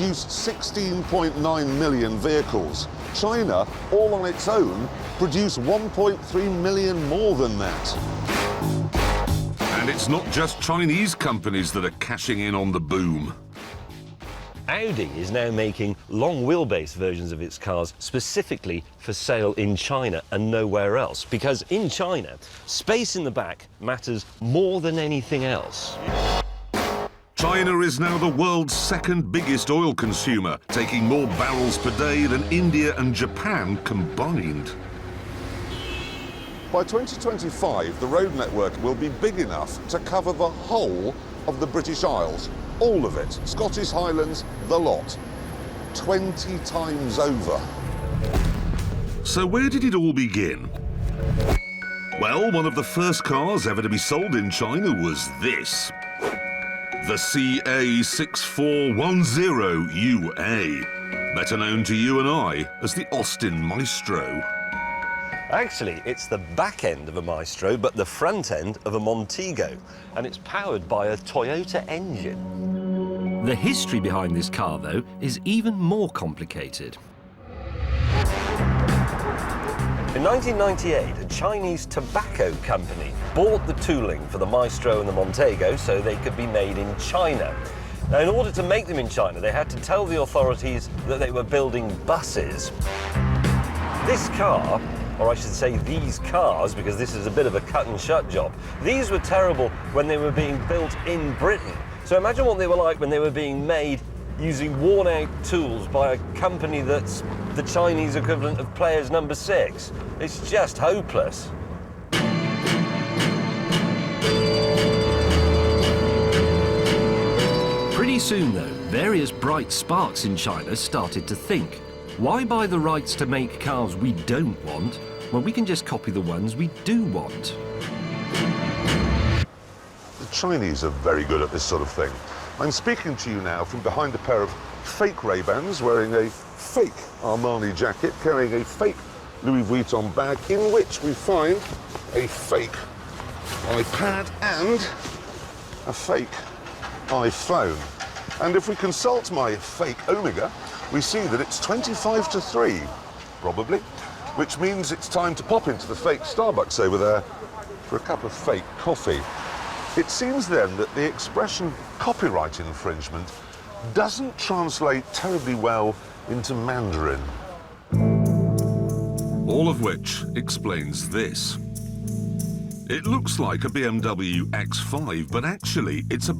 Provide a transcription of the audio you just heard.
produced 16.9 million vehicles. China, all on its own, produced 1.3 million more than that. And it's not just Chinese companies that are cashing in on the boom. Audi is now making long wheelbase versions of its cars specifically for sale in China and nowhere else, because in China, space in the back matters more than anything else. China is now the world's second biggest oil consumer, taking more barrels per day than India and Japan combined. By 2025, the road network will be big enough to cover the whole of the British Isles. All of it. Scottish Highlands, the lot. 20 times over. So where did it all begin? Well, one of the first cars ever to be sold in China was this. The CA6410UA, better known to you and I as the Austin Maestro. Actually, it's the back end of a Maestro, but the front end of a Montego, and it's powered by a Toyota engine. The history behind this car, though, is even more complicated. In 1998, a Chinese tobacco company bought the tooling for the Maestro and the Montego so they could be made in China. Now, in order to make them in China, they had to tell the authorities that they were building buses. This car, or I should say these cars, because this is a bit of a cut and shut job, these were terrible when they were being built in Britain. So imagine what they were like when they were being made using worn-out tools by a company that's the Chinese equivalent of Players Number 6. It's just hopeless. Pretty soon, though, various bright sparks in China started to think, why buy the rights to make cars we don't want when we can just copy the ones we do want? The Chinese are very good at this sort of thing. I'm speaking to you now from behind a pair of fake Ray-Bans, wearing a fake Armani jacket, carrying a fake Louis Vuitton bag, in which we find a fake iPad and a fake iPhone. And if we consult my fake Omega, we see that it's 25 to 3, probably, which means it's time to pop into the fake Starbucks over there for a cup of fake coffee. It seems then that the expression copyright infringement doesn't translate terribly well into Mandarin. All of which explains this. It looks like a BMW X5, but actually it's a